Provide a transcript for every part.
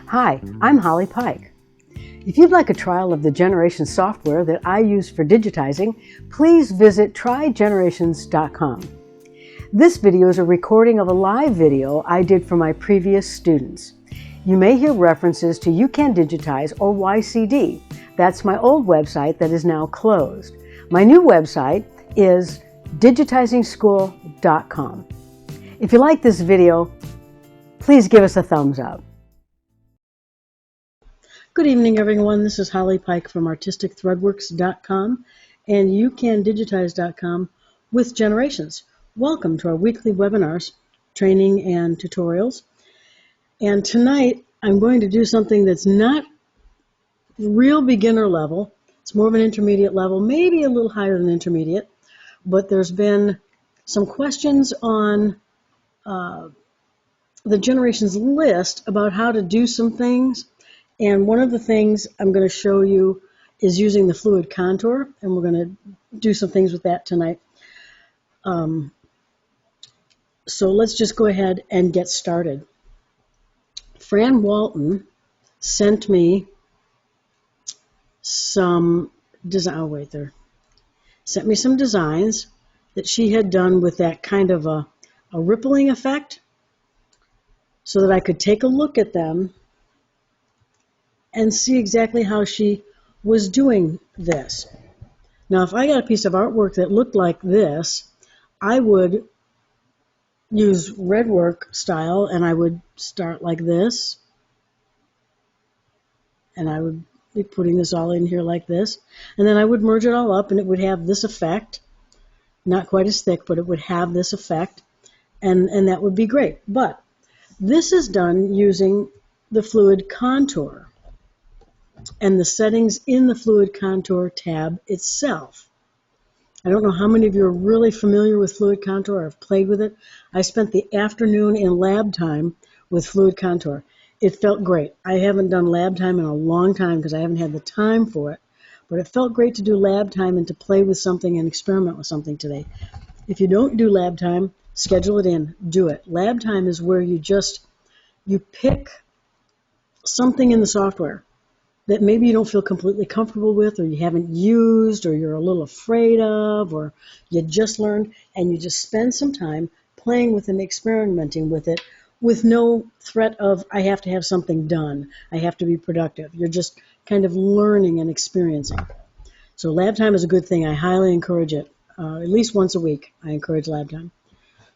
Hi, I'm Holly Pike. If you'd like a trial of the Generation software that I use for digitizing, please visit trygenerations.com. This video is a recording of a live video I did for my previous students. You may hear references to You Can Digitize or YCD. That's my old website that is now closed. My new website is digitizingschool.com. If you like this video, please give us a thumbs up. Good evening, everyone. This is Holly Pike from artisticthreadworks.com and youcandigitize.com with Generations. Welcome to our weekly webinars, training, and tutorials. And tonight, I'm going to do something that's not real beginner level. It's more of an intermediate level, maybe a little higher than intermediate. But there's been some questions on the Generations list about how to do some things. And one of the things I'm going to show you is using the fluid contour, and we're going to do some things with that tonight. So let's just go ahead and get started. Fran Walton sent me some sent me some designs that she had done with that kind of a rippling effect, so that I could take a look at them and see exactly how she was doing this. Now, if I got a piece of artwork that looked like this, I would use red work style, and I would start like this, and I would be putting this all in here like this, and then I would merge it all up, and it would have this effect. Not quite as thick, but it would have this effect, and that would be great. But this is done using the fluid contour and the settings in the fluid contour tab itself. I don't know how many of you are really familiar with fluid contour or have played with it. I spent the afternoon in lab time with fluid contour. It felt great. I haven't done lab time in a long time because I haven't had the time for it, but it felt great to do lab time and to play with something and experiment with something today. If you don't do lab time, schedule it in, do it. Lab time is where you pick something in the software that maybe you don't feel completely comfortable with, or you haven't used, or you're a little afraid of, or you just learned, and you just spend some time playing with and experimenting with it with no threat of, I have to have something done, I have to be productive. You're just kind of learning and experiencing. So lab time is a good thing. I highly encourage it. At least once a week, I encourage lab time.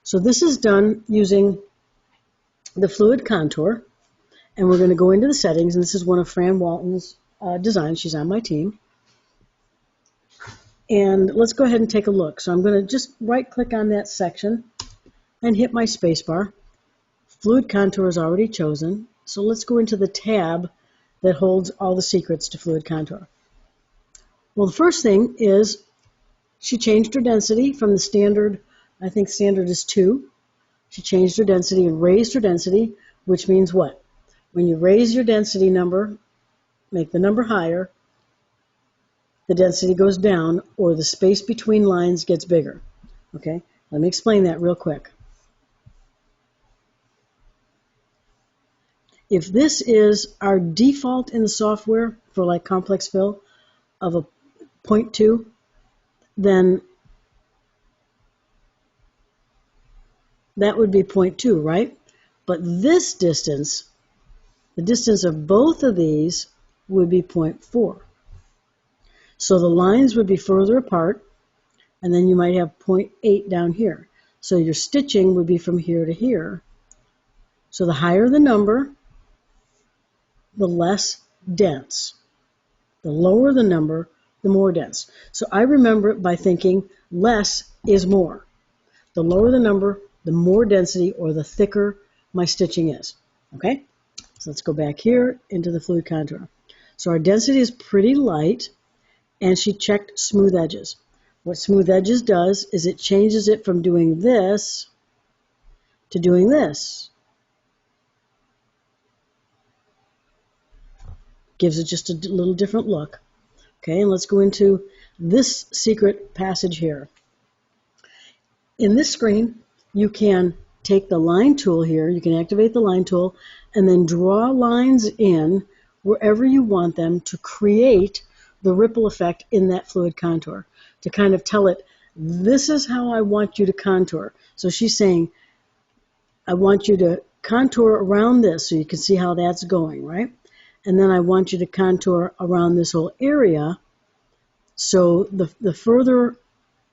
So this is done using the fluid contour. And we're going to go into the settings, and this is one of Fran Walton's designs. She's on my team. And let's go ahead and take a look. So I'm going to just right-click on that section and hit my spacebar. Fluid contour is already chosen. So let's go into the tab that holds all the secrets to fluid contour. Well, the first thing is she changed her density from the standard, I think standard is 2. She changed her density and raised her density, which means what? When you raise your density number, make the number higher, the density goes down, or the space between lines gets bigger. Okay, let me explain that real quick. If this is our default in the software for like complex fill of a 0.2, then that would be 0.2, right? But this distance, the distance of both of these would be 0.4. So the lines would be further apart, and then you might have 0.8 down here. So your stitching would be from here to here. So the higher the number, the less dense. The lower the number, the more dense. So I remember it by thinking less is more. The lower the number, the more density or the thicker my stitching is. Okay? So let's go back here into the fluid contour. So our density is pretty light, and she checked smooth edges. What smooth edges does is it changes it from doing this to doing this. Gives it just a little different look. Okay, and let's go into this secret passage here. In this screen, you can take the line tool here, you can activate the line tool, and then draw lines in wherever you want them to create the ripple effect in that fluid contour, to kind of tell it, this is how I want you to contour. So she's saying, I want you to contour around this so you can see how that's going, right? And then I want you to contour around this whole area. So the further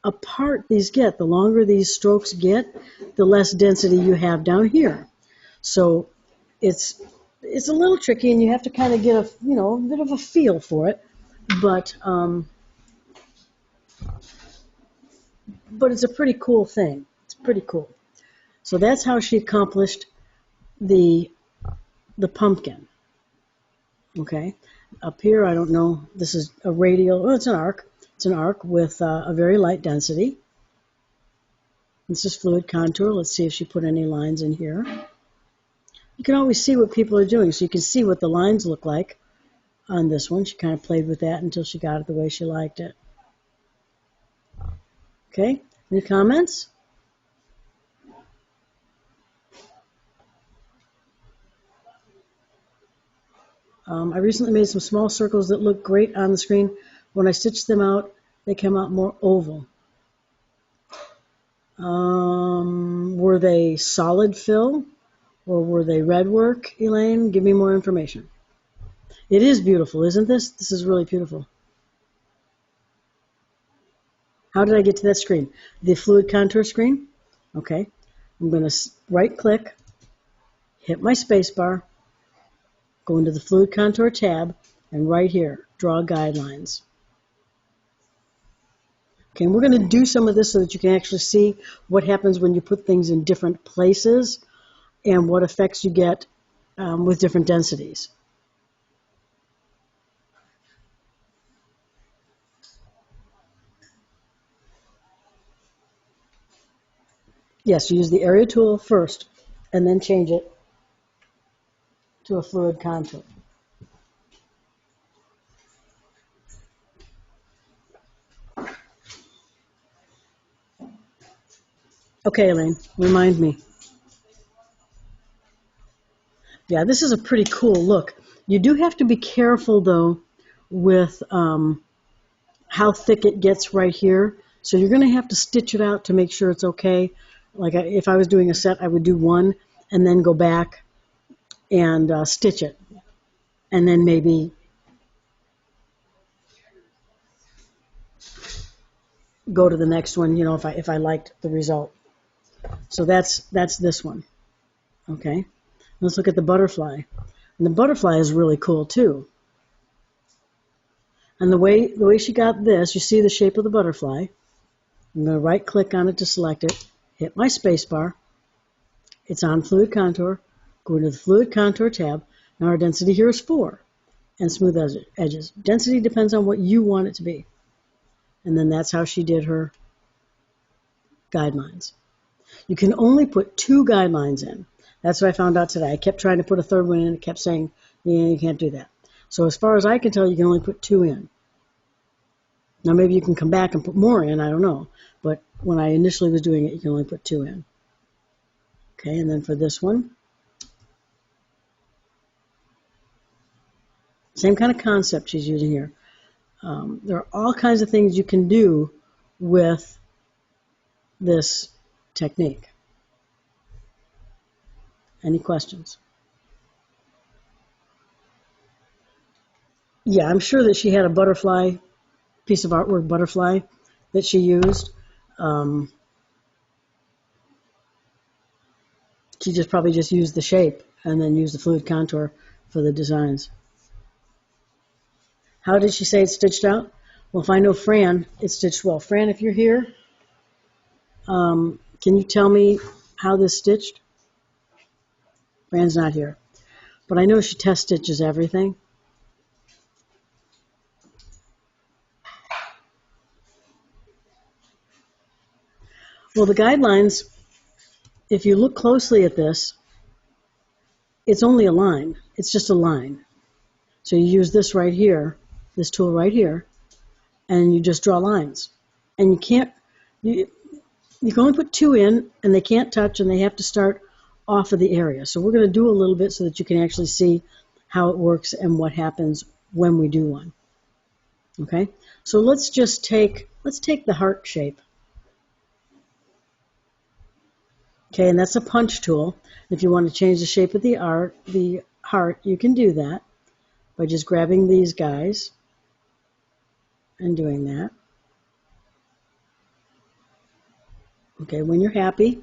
apart these get, the longer these strokes get, the less density you have down here. So it's a little tricky, and you have to kind of get a bit of a feel for it, but it's a pretty cool thing. It's pretty cool. So that's how she accomplished the pumpkin. Okay, up here I don't know. This is a radial. Oh, it's an arc. It's an arc with a very light density. This is fluid contour. Let's see if she put any lines in here. You can always see what people are doing, so you can see what the lines look like on this one. She kind of played with that until she got it the way she liked it. Okay, any comments? I recently made some small circles that look great on the screen. When I stitched them out, they came out more oval. Were they solid fill or were they red work, Elaine? Give me more information. It is beautiful, isn't this? This is really beautiful. How did I get to that screen? The fluid contour screen? Okay. I'm going to right click, hit my space bar, go into the fluid contour tab, and right here, draw guidelines. Okay, and we're going to do some of this so that you can actually see what happens when you put things in different places and what effects you get with different densities. Yes, you use the area tool first and then change it to a fluid contour. Okay, Elaine, remind me. Yeah, this is a pretty cool look. You do have to be careful, though, with how thick it gets right here. So you're going to have to stitch it out to make sure it's okay. Like if I was doing a set, I would do one and then go back and stitch it. And then maybe go to the next one, if I liked the result. So that's this one. Okay. Let's look at the butterfly. And the butterfly is really cool too. And the way she got this, you see the shape of the butterfly. I'm going to right click on it to select it, hit my space bar. It's on fluid contour. Go into the fluid contour tab. Now our density here is 4 and smooth edges. Density depends on what you want it to be. And then that's how she did her guidelines. You can only put 2 guidelines in. That's what I found out today. I kept trying to put a third one in. It kept saying, yeah, you can't do that. So as far as I can tell, you can only put 2 in. Now maybe you can come back and put more in, I don't know. But when I initially was doing it, you can only put 2 in. Okay, and then for this one, same kind of concept she's using here. There are all kinds of things you can do with this technique. Any questions? Yeah, I'm sure that she had a butterfly, piece of artwork butterfly that she used. She probably just used the shape and then used the fluid contour for the designs. How did she say it's stitched out? Well, if I know Fran, it's stitched well. Fran, if you're here, can you tell me how this stitched? Fran's not here. But I know she test stitches everything. Well, the guidelines, if you look closely at this, it's only a line. It's just a line. So you use this right here, this tool right here, and you just draw lines. And you can't, You can only put 2 in, and they can't touch, and they have to start off of the area. So we're going to do a little bit so that you can actually see how it works and what happens when we do one. Okay, so let's take the heart shape. Okay, and that's a punch tool. If you want to change the shape of the heart, you can do that by just grabbing these guys and doing that. Okay, when you're happy,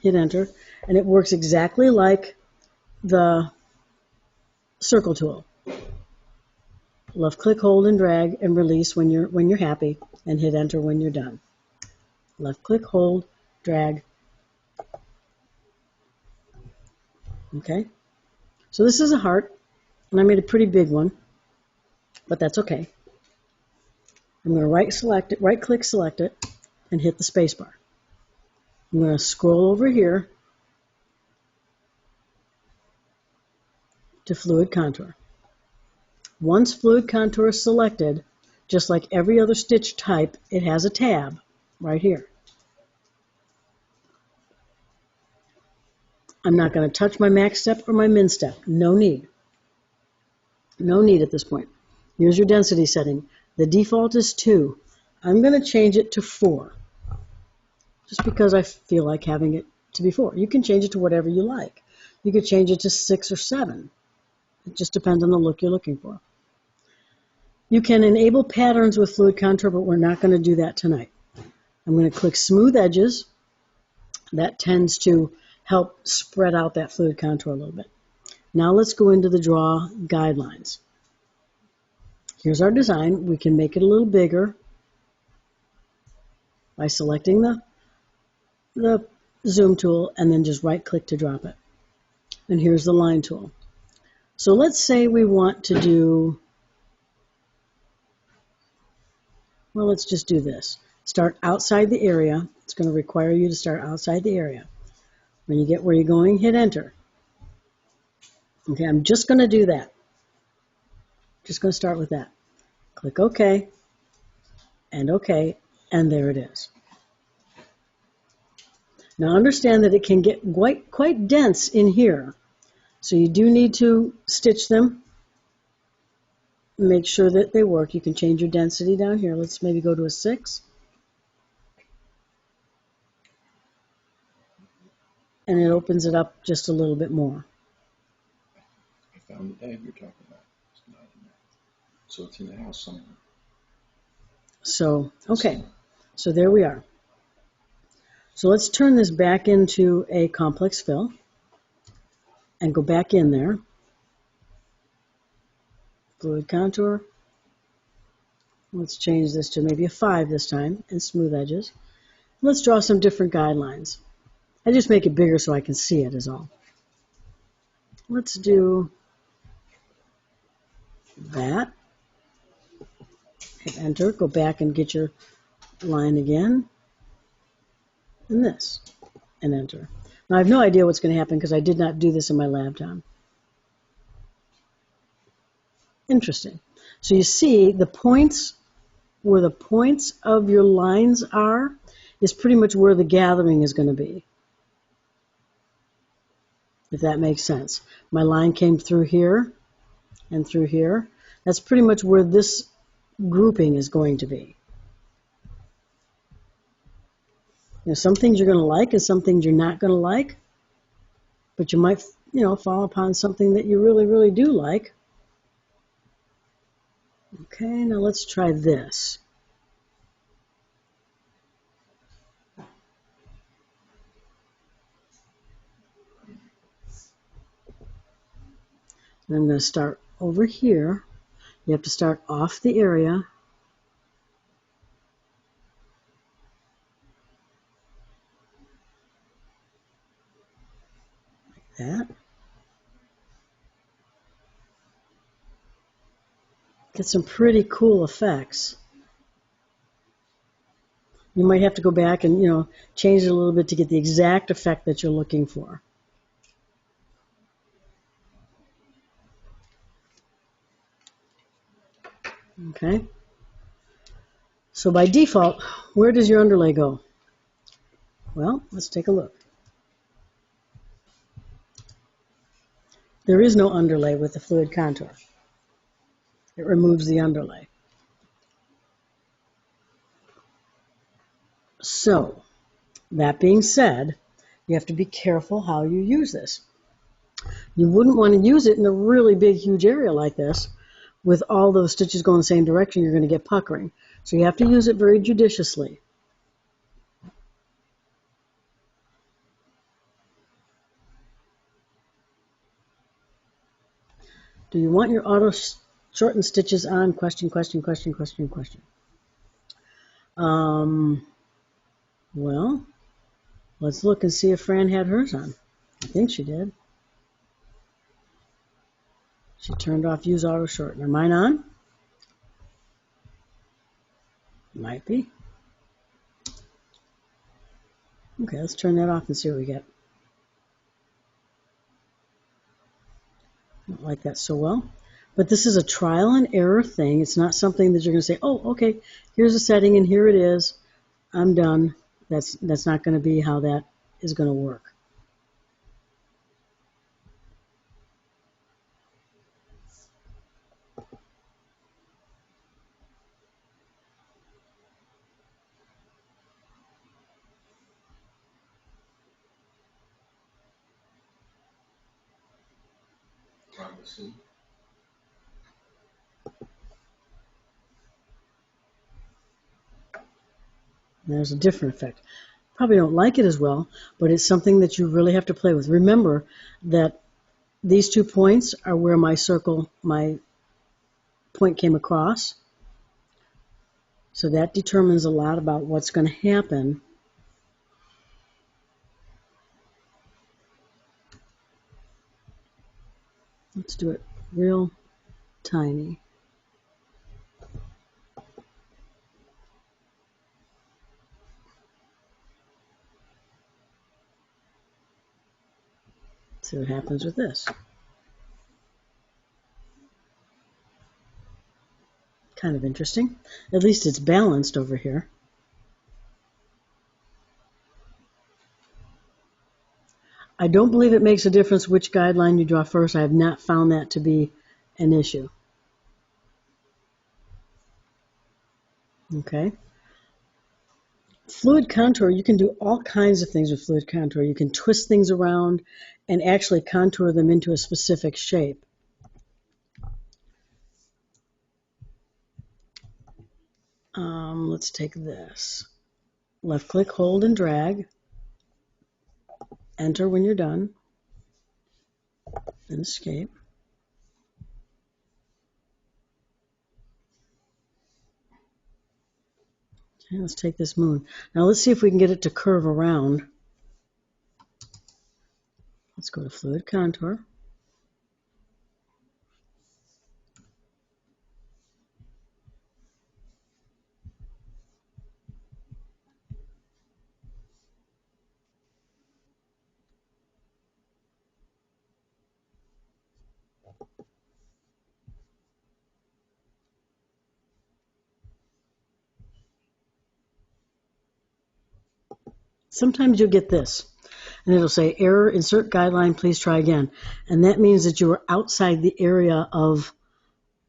hit enter, and it works exactly like the circle tool. Left click, hold, and drag, and release when you're happy, and hit enter when you're done. Left click, hold, drag. Okay, so this is a heart, and I made a pretty big one, but that's okay. I'm going to right click, select it, and hit the space bar. I'm going to scroll over here to fluid contour. Once fluid contour is selected, just like every other stitch type, it has a tab right here. I'm not going to touch my max step or my min step. No need. No need at this point. Here's your density setting. The default is 2. I'm going to change it to 4, just because I feel like having it to be 4. You can change it to whatever you like. You could change it to 6 or 7. It just depends on the look you're looking for. You can enable patterns with fluid contour, but we're not going to do that tonight. I'm going to click Smooth Edges. That tends to help spread out that fluid contour a little bit. Now let's go into the Draw Guidelines. Here's our design. We can make it a little bigger by selecting the Zoom tool and then just right-click to drop it. And here's the Line tool. So let's say we want to do, well, let's just do this. Start outside the area. It's going to require you to start outside the area. When you get where you're going, hit enter. Okay, I'm just going to do that. Just going to start with that. Click OK, and there it is. Now understand that it can get quite dense in here. So you do need to stitch them. Make sure that they work. You can change your density down here. Let's maybe go to a 6. And it opens it up just a little bit more. I found the tag you're talking about. It's not in there. So it's in the house somewhere. So, okay. So there we are. So let's turn this back into a complex fill and go back in there. Fluid contour. Let's change this to maybe a 5 this time and smooth edges. Let's draw some different guidelines. I just make it bigger so I can see it is all. Let's do that. Hit enter, go back and get your line again. And this, and enter. Now I have no idea what's going to happen because I did not do this in my lab time. Interesting. So you see the points, where the points of your lines are, is pretty much where the gathering is going to be. If that makes sense. My line came through here and through here. That's pretty much where this grouping is going to be. You know, some things you're going to like and some things you're not going to like, but you might, fall upon something that you really, really do like. Okay, now let's try this. And I'm going to start over here. You have to start off the area. Like that. Get some pretty cool effects. You might have to go back and, change it a little bit to get the exact effect that you're looking for. Okay. So by default, where does your underlay go? Well, let's take a look. There is no underlay with the fluid contour. It removes the underlay. So, that being said, you have to be careful how you use this. You wouldn't want to use it in a really big, huge area like this with all those stitches going the same direction. You're going to get puckering. So you have to use it very judiciously. Do you want your auto shorten stitches on? Question, question, question, question, question. Well, let's look and see if Fran had hers on. I think she did. She turned off use auto shortener. Mine on? Might be. Okay, let's turn that off and see what we get. I don't like that so well. But this is a trial and error thing. It's not something that you're going to say, oh, okay, here's a setting and here it is. I'm done. That's not going to be how that is going to work. And there's a different effect. Probably don't like it as well, but it's something that you really have to play with. Remember that these 2 points are where my point came across. So that determines a lot about what's going to happen. Let's do it real tiny. See what happens with this. Kind of interesting. At least it's balanced over here. I don't believe it makes a difference which guideline you draw first. I have not found that to be an issue. Okay. Fluid contour, you can do all kinds of things with fluid contour. You can twist things around and actually contour them into a specific shape. Let's take this. Left click, hold, and drag. Enter when you're done. And escape. Okay, let's take this moon. Now let's see if we can get it to curve around. Let's go to fluid contour. Sometimes you'll get this, and it'll say error, insert guideline, please try again. And that means that you were outside the area of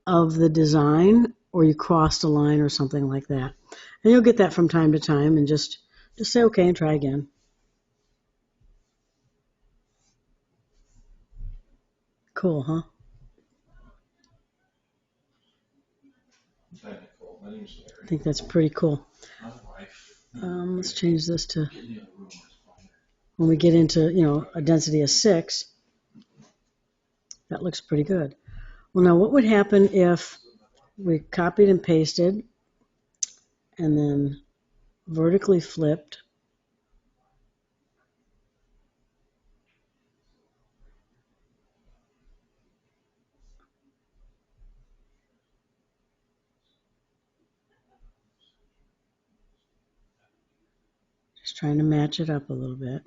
the design, or you crossed a line or something like that. And you'll get that from time to time, and just say okay and try again. Cool, huh? I think that's pretty cool. Let's change this to when we get into a density of 6. That looks pretty good. Well, now what would happen if we copied and pasted and then vertically flipped? Just trying to match it up a little bit.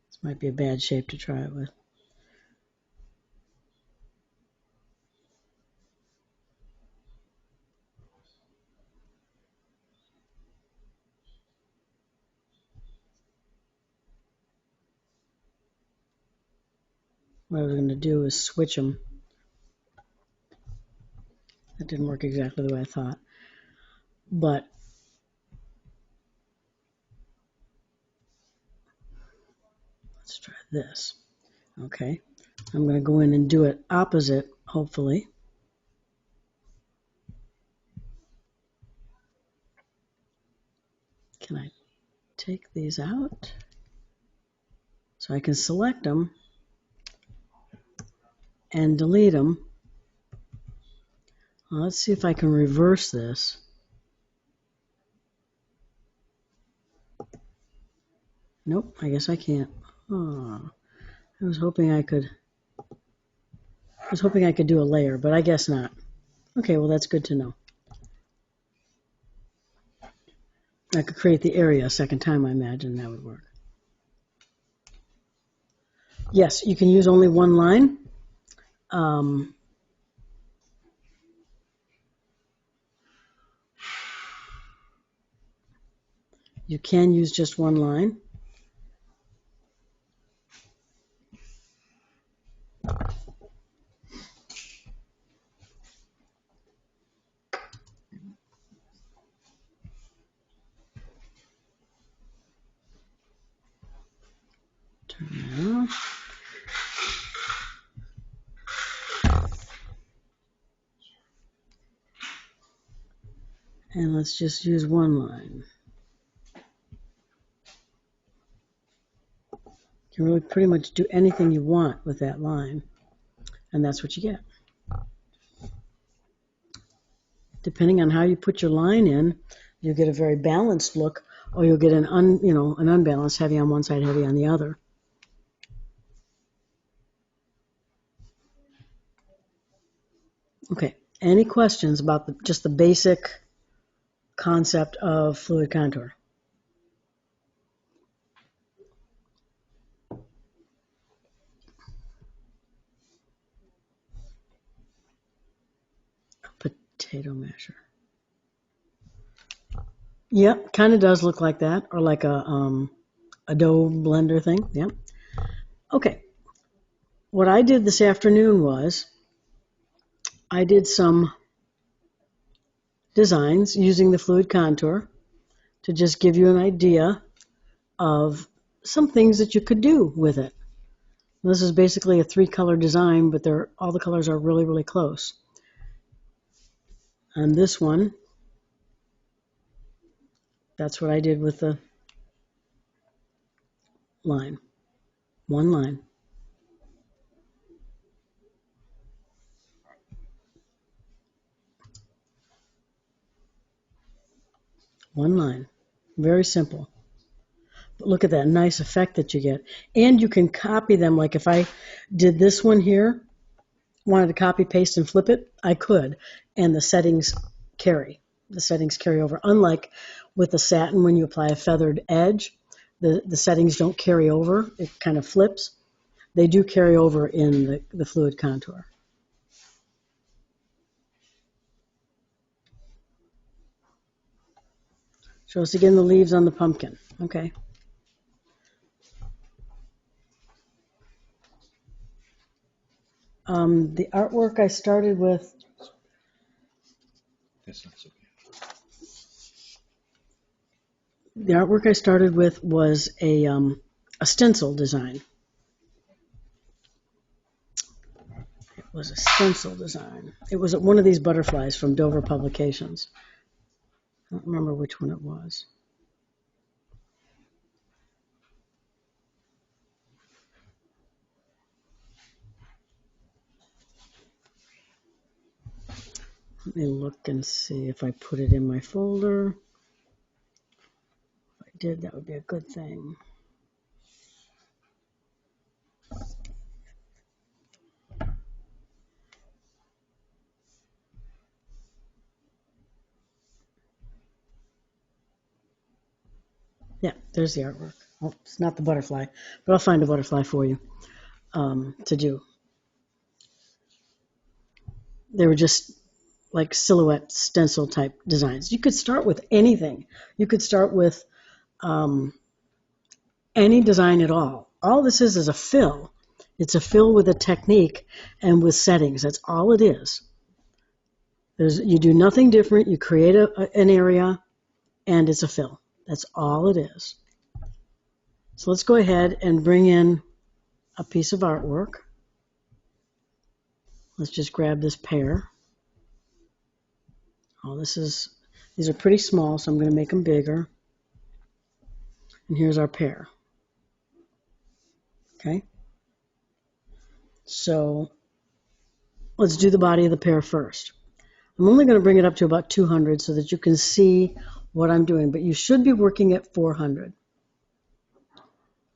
This might be a bad shape to try it with. what I was going to do is switch them. That didn't work exactly the way I thought. But let's try this. Okay. I'm going to go in and do it opposite, hopefully. Can I take these out? So I can select them and delete them. Well, let's see if I can reverse this. Nope, I guess I can't. Oh, I was hoping I could do a layer, but I guess not. Okay, well that's good to know. I could create the area a second time, I imagine that would work. Yes, you can use only one line. You can use just one line. Turn it off. And let's just use one line. You can really pretty much do anything you want with that line, and that's what you get. Depending on how you put your line in, you'll get a very balanced look, or you'll get an unbalanced, heavy on one side, heavy on the other. Okay, any questions about just the basic concept of fluid contour? Potato masher. Yep, kind of does look like that, or like a dough blender thing. Yep. Okay. What I did this afternoon was I did some designs using the fluid contour to just give you an idea of some things that you could do with it. This is basically a 3-color design, but all the colors are really, really close. And this one, that's what I did with the line. One line. One line. Very simple. But look at that nice effect that you get. And you can copy them. Like if I did this one here, wanted to copy, paste, and flip it, I could. And the settings carry. The settings carry over. Unlike with the satin, when you apply a feathered edge, the settings don't carry over. It kind of flips. They do carry over in the fluid contour. Show us again the leaves on the pumpkin. Okay. The artwork I started with. That's not so bad. The artwork I started with was a stencil design. It was a stencil design. It was one of these butterflies from Dover Publications. I don't remember which one it was. Let me look and see if I put it in my folder. If I did, that would be a good thing. Yeah, there's the artwork. Oh, it's not the butterfly, but I'll find a butterfly for you to do. They were just like silhouette stencil type designs. You could start with anything. You could start with any design at all. All this is a fill. It's a fill with a technique and with settings. That's all it is. You do nothing different. You create an area, and it's a fill. That's all it is. So let's go ahead and bring in a piece of artwork. Let's just grab this pear. Oh, these are pretty small, so I'm going to make them bigger. And here's our pear. Okay. So let's do the body of the pear first. I'm only going to bring it up to about 200 so that you can see what I'm doing, but you should be working at 400.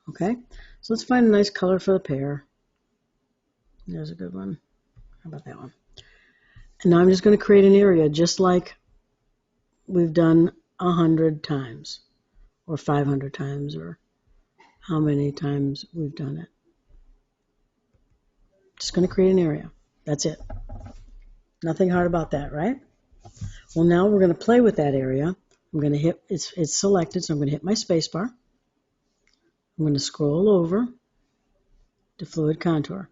Okay, so let's find a nice color for the pear. There's a good one. How about that one? And now I'm just going to create an area just like we've done 100 times or 500 times or how many times we've done it. Just going to create an area. That's it. Nothing hard about that, right? Well, now we're going to play with that area. I'm going to hit, it's selected, so I'm going to hit my space bar. I'm going to scroll over to Fluid Contour.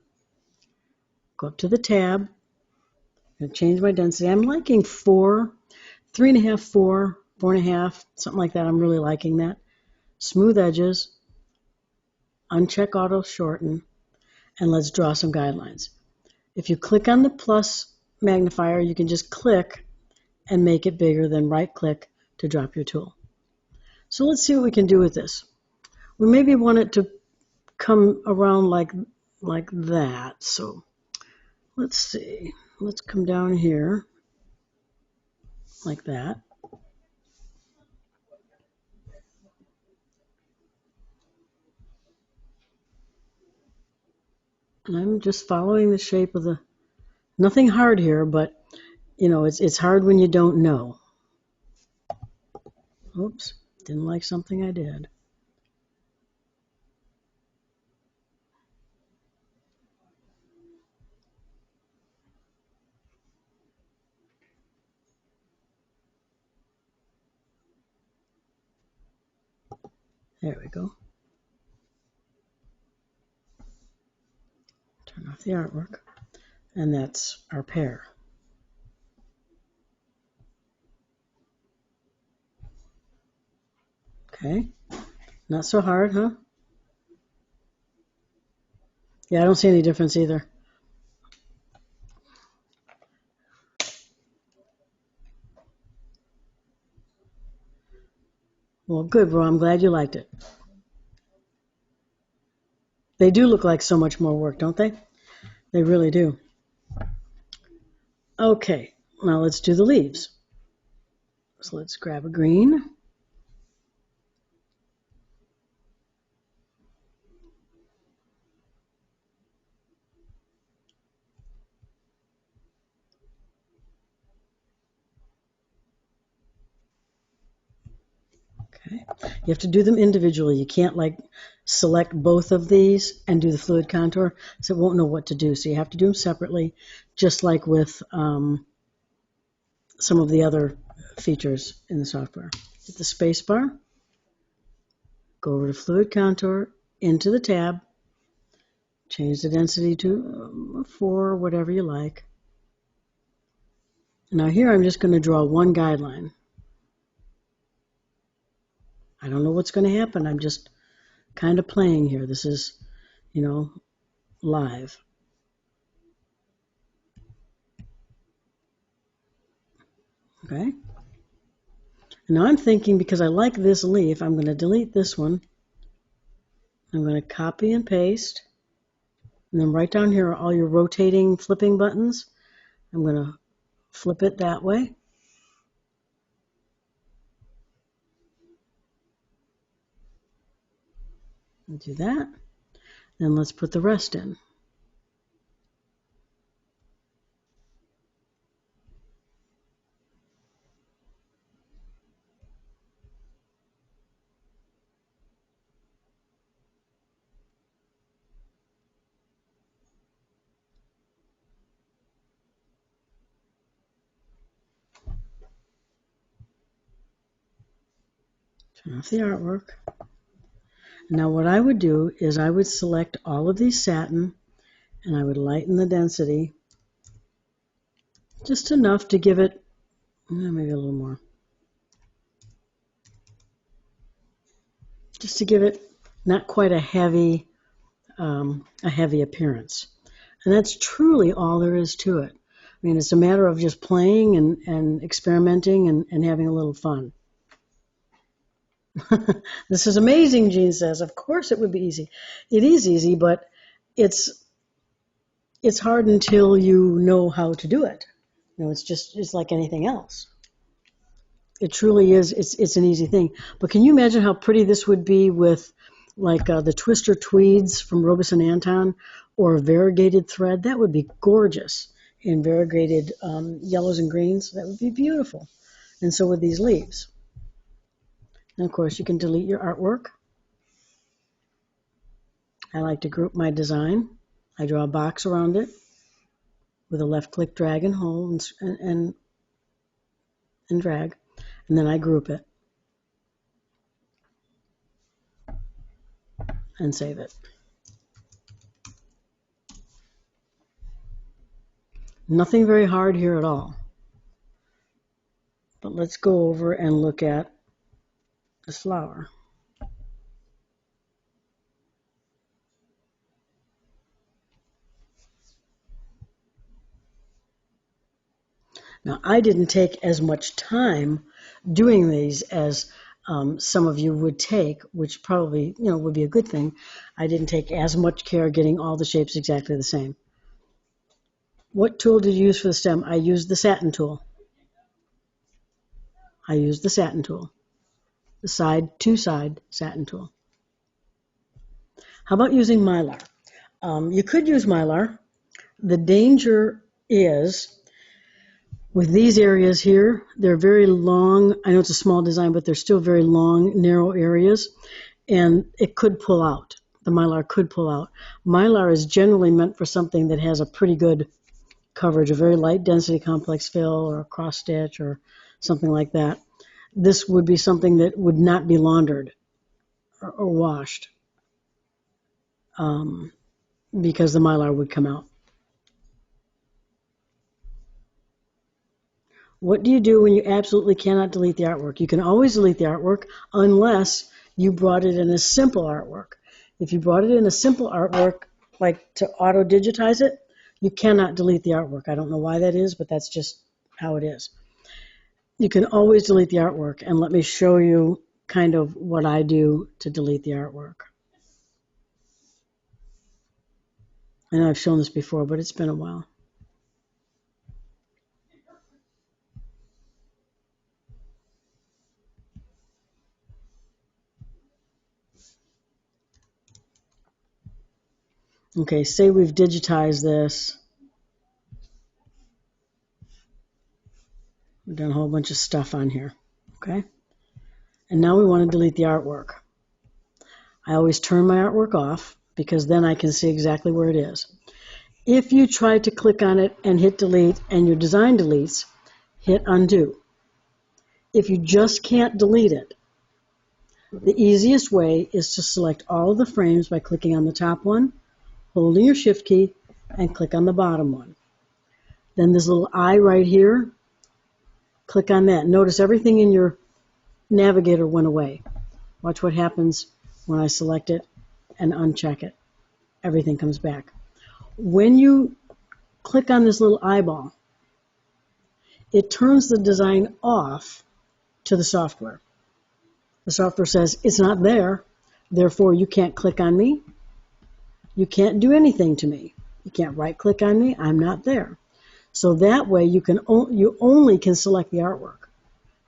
Go up to the tab. I'm going to change my density. I'm liking 4, 3.5, 4, 4.5, something like that. I'm really liking that. Smooth edges. Uncheck auto shorten. And let's draw some guidelines. If you click on the plus magnifier, you can just click and make it bigger, then right click to drop your tool. So let's see what we can do with this. We maybe want it to come around like that. So let's see. Let's come down here like that. And I'm just following the shape of the, nothing hard here, but you know, it's hard when you don't know. Oops, didn't like something I did. There we go. Turn off the artwork. And that's our pear. Okay, not so hard, huh? Yeah, I don't see any difference either. Well, good, Ro. I'm glad you liked it. They do look like so much more work, don't they? They really do. Okay, now let's do the leaves. So let's grab a green. Okay, you have to do them individually. You can't like select both of these and do the fluid contour, so it won't know what to do. So you have to do them separately, just like with some of the other features in the software. Hit the space bar, go over to fluid contour, into the tab, change the density to 4, whatever you like. Now here I'm just going to draw one guideline. I don't know what's going to happen. I'm just kind of playing here. This is, you know, live. Okay. Now I'm thinking, because I like this leaf, I'm going to delete this one. I'm going to copy and paste. And then right down here are all your rotating flipping buttons. I'm going to flip it that way. And do that. Then let's put the rest in. Turn off the artwork. Now what I would do is I would select all of these satin And I would lighten the density just enough to give it, maybe a little more, just to give it not quite a heavy appearance. And that's truly all there is to it. I mean, it's a matter of just playing and experimenting and having a little fun. This is amazing, Jean says. Of course it would be easy. It is easy, but it's hard until you know how to do it. You know, it's like anything else. It truly is. It's an easy thing. But can you imagine how pretty this would be with like the twister tweeds from Robeson Anton or variegated thread? That would be gorgeous in variegated yellows and greens. That would be beautiful. And so would these leaves. And of course, you can delete your artwork. I like to group my design. I draw a box around it with a left-click drag and hold and drag, and then I group it and save it. Nothing very hard here at all. But let's go over and look at this flower. Now, I didn't take as much time doing these as some of you would take, which probably, would be a good thing. I didn't take as much care getting all the shapes exactly the same. What tool did you use for the stem? I used the satin tool. The side-to-side satin tool. How about using Mylar? You could use Mylar. The danger is with these areas here, they're very long. I know it's a small design, but they're still very long, narrow areas, and it could pull out. The Mylar could pull out. Mylar is generally meant for something that has a pretty good coverage, a very light density complex fill or a cross stitch or something like that. This would be something that would not be laundered or washed because the Mylar would come out. What do you do when you absolutely cannot delete the artwork? You can always delete the artwork unless you brought it in a simple artwork. If you brought it in a simple artwork, like to auto-digitize it, you cannot delete the artwork. I don't know why that is, but that's just how it is. You can always delete the artwork, and let me show you kind of what I do to delete the artwork. I know I've shown this before, but it's been a while. Okay, say we've digitized this. We've done a whole bunch of stuff on here, okay? And now we want to delete the artwork. I always turn my artwork off because then I can see exactly where it is. If you try to click on it and hit delete and your design deletes, hit undo. If you just can't delete it, the easiest way is to select all of the frames by clicking on the top one, holding your shift key, and click on the bottom one. Then this little eye right here, click on that. Notice everything in your navigator went away. Watch what happens when I select it and uncheck it. Everything comes back. When you click on this little eyeball, it turns the design off to the software. The software says, it's not there, therefore you can't click on me. You can't do anything to me. You can't right-click on me. I'm not there. So that way you only can select the artwork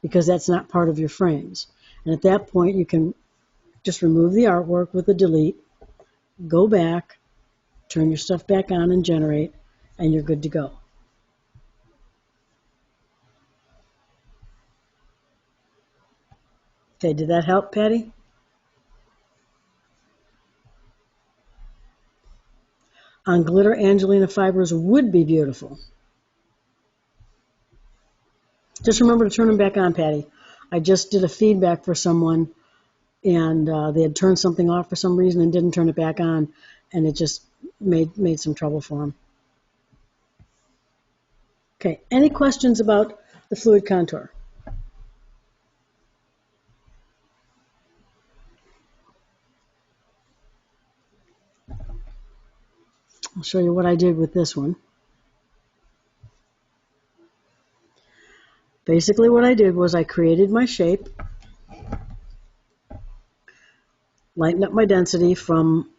because that's not part of your frames. And at that point, you can just remove the artwork with a delete, go back, turn your stuff back on and generate, and you're good to go. Okay, did that help, Patty? On glitter, Angelina fibers would be beautiful. Just remember to turn them back on, Patty. I just did a feedback for someone, and they had turned something off for some reason and didn't turn it back on, and it just made some trouble for him. Okay, any questions about the fluid contour? I'll show you what I did with this one. Basically what I did was I created my shape, lightened up my density from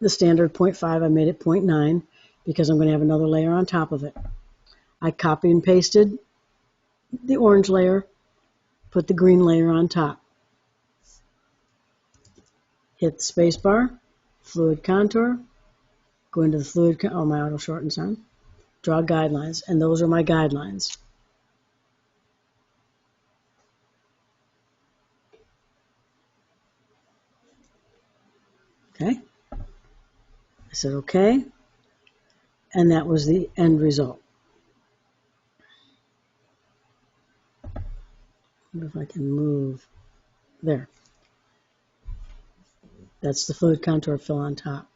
the standard 0.5, I made it 0.9 because I'm going to have another layer on top of it. I copy and pasted the orange layer, put the green layer on top. Hit the space bar, fluid contour, go into the fluid, my auto shortens on, draw guidelines, and those are my guidelines. Okay, I said okay, and that was the end result. I wonder if I can move there. That's the fluid contour fill on top.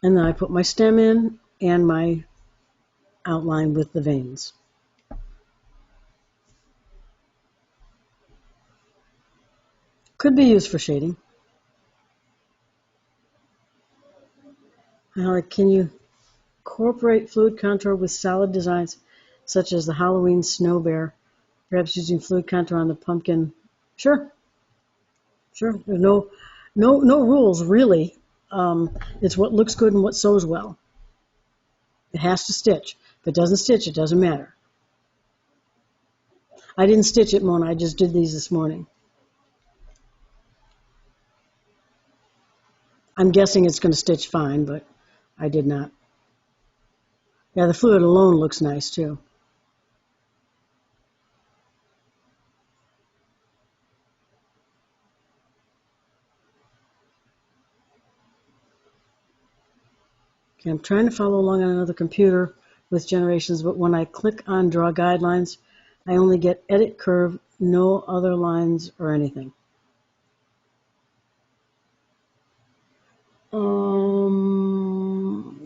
And then I put my stem in and my outline with the veins. Could be used for shading. Can you incorporate fluid contour with solid designs such as the Halloween snow bear, perhaps using fluid contour on the pumpkin? Sure. There's no rules really. It's what looks good and what sews well. It has to stitch. If it doesn't stitch, it doesn't matter. I didn't stitch it, Mona. I just did these this morning. I'm guessing it's going to stitch fine, but I did not. Yeah, the fluid alone looks nice too. Okay, I'm trying to follow along on another computer with generations, but when I click on draw guidelines, I only get edit curve, no other lines or anything.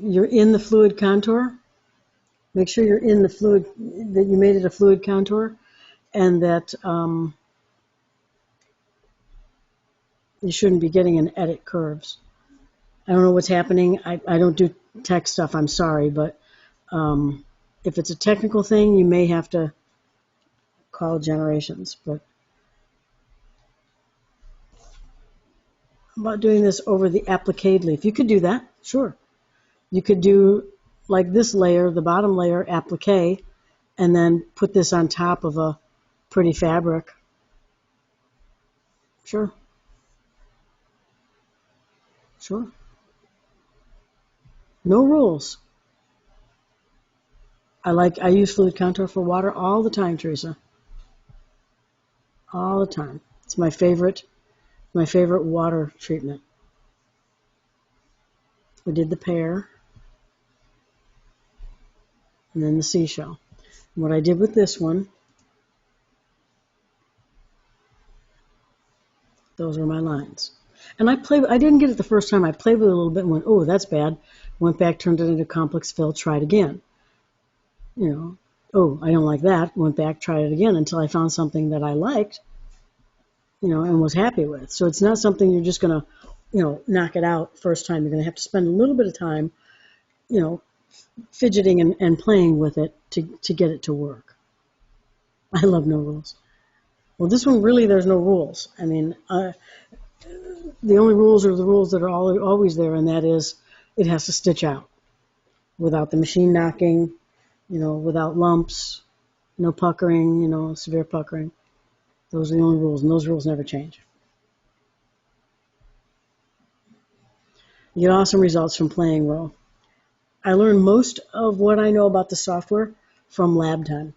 You're in the fluid contour. Make sure you're in the fluid, that you made it a fluid contour, and that you shouldn't be getting an edit curves. I don't know what's happening. I don't do tech stuff, I'm sorry, but if it's a technical thing, you may have to call generations. But how about doing this over the applique leaf? You could do that, sure. You could do like this layer, the bottom layer, applique, and then put this on top of a pretty fabric. Sure. No rules. I use fluid contour for water all the time, Teresa. All the time. It's my favorite water treatment. We did the pear and then the seashell. And what I did with this one, those are my lines. And I didn't get it the first time. I played with it a little bit and went, oh, that's bad. Went back, turned it into complex fill, tried again. Oh, I don't like that. Went back, tried it again until I found something that I liked, and was happy with. So it's not something you're just going to, knock it out first time. You're going to have to spend a little bit of time, fidgeting and playing with it to get it to work. I love no rules. Well, this one really, there's no rules. I mean, the only rules are the rules that are always there, and that is it has to stitch out without the machine knocking, without lumps, no puckering, severe puckering. Those are the only rules, and those rules never change. You get awesome results from playing well. I learned most of what I know about the software from lab time.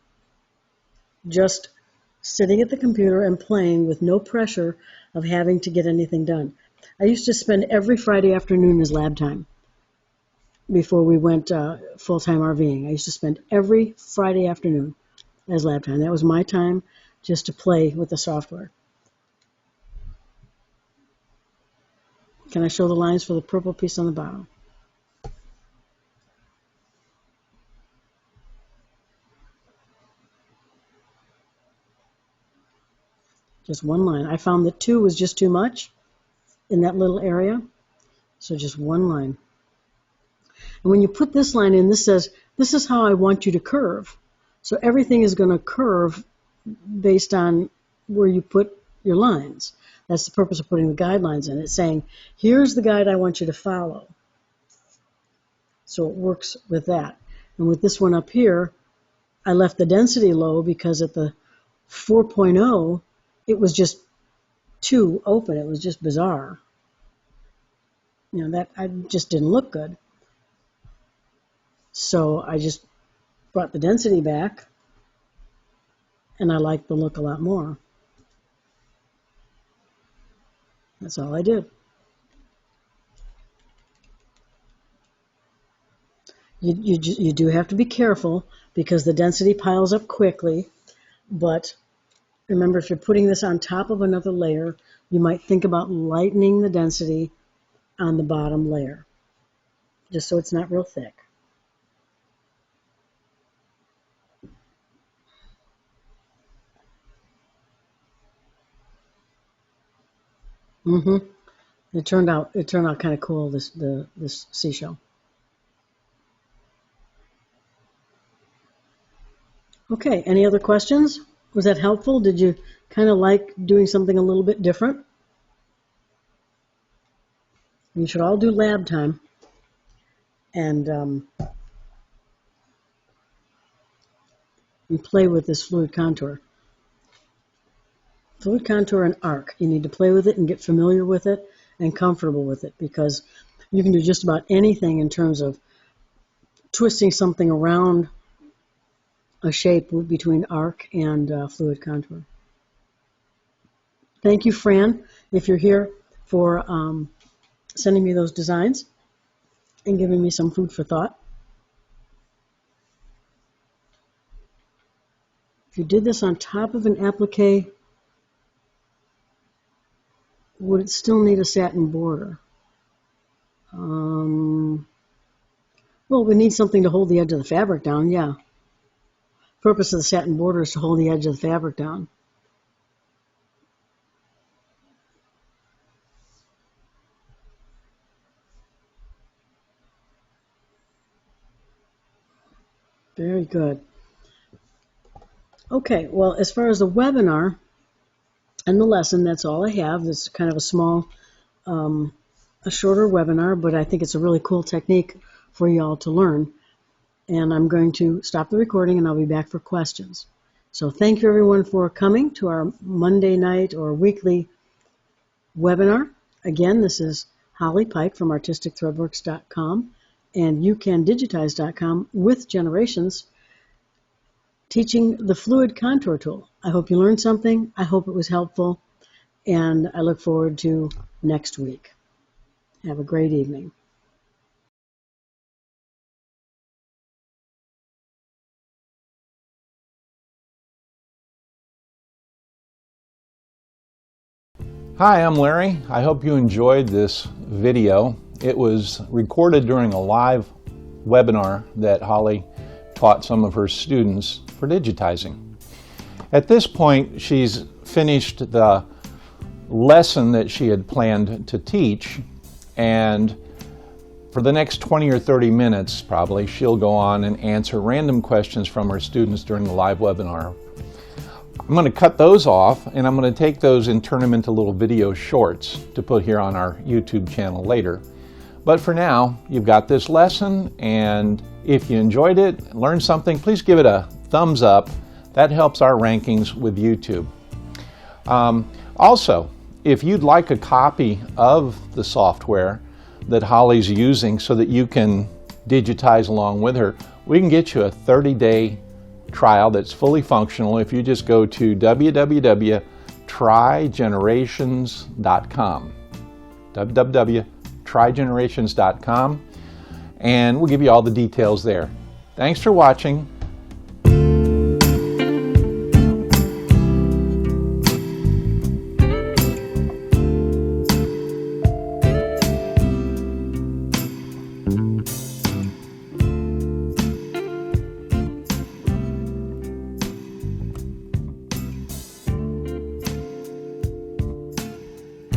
Just sitting at the computer and playing with no pressure of having to get anything done. I used to spend every Friday afternoon as lab time before we went full-time RVing. I used to spend every Friday afternoon as lab time. That was my time just to play with the software. Can I show the lines for the purple piece on the bottom? Just one line. I found that 2 was just too much in that little area, so just one line. And when you put this line in, this says, this is how I want you to curve. So everything is going to curve based on where you put your lines. That's the purpose of putting the guidelines in. It's saying, here's the guide I want you to follow. So it works with that. And with this one up here, I left the density low because at the 4.0, it was just too open. It was just bizarre. You know, that I just didn't look good. So I just brought the density back, and I liked the look a lot more. That's all I did. You do have to be careful because the density piles up quickly, but remember, if you're putting this on top of another layer, you might think about lightening the density on the bottom layer, just so it's not real thick. It turned out kind of cool, this seashell. Okay, any other questions? Was that helpful? Did you kind of like doing something a little bit different? You should all do lab time and play with this fluid contour. Fluid contour and arc. You need to play with it and get familiar with it and comfortable with it, because you can do just about anything in terms of twisting something around a shape between arc and fluid contour. Thank you, Fran, if you're here, for sending me those designs and giving me some food for thought. If you did this on top of an applique, would it still need a satin border? Well, we need something to hold the edge of the fabric down, yeah. Purpose of the satin border is to hold the edge of the fabric down. Very good. Okay, well, as far as the webinar and the lesson, that's all I have. It's kind of a small, a shorter webinar, but I think it's a really cool technique for you all to learn. And I'm going to stop the recording and I'll be back for questions. So thank you everyone for coming to our Monday night or weekly webinar. Again, this is Holly Pike from artisticthreadworks.com and youcandigitize.com with Generations, teaching the fluid contour tool. I hope you learned something. I hope it was helpful, and I look forward to next week. Have a great evening. Hi, I'm Larry. I hope you enjoyed this video. It was recorded during a live webinar that Holly taught some of her students for digitizing. At this point, she's finished the lesson that she had planned to teach, and for the next 20 or 30 minutes, probably, she'll go on and answer random questions from her students during the live webinar. I'm going to cut those off, and I'm going to take those and turn them into little video shorts to put here on our YouTube channel later. But for now, you've got this lesson, and if you enjoyed it, learned something, please give it a thumbs up. That helps our rankings with YouTube. Also, if you'd like a copy of the software that Holly's using so that you can digitize along with her, we can get you a 30-day trial that's fully functional if you just go to www.trygenerations.com. www.trygenerations.com, and we'll give you all the details there. Thanks for watching.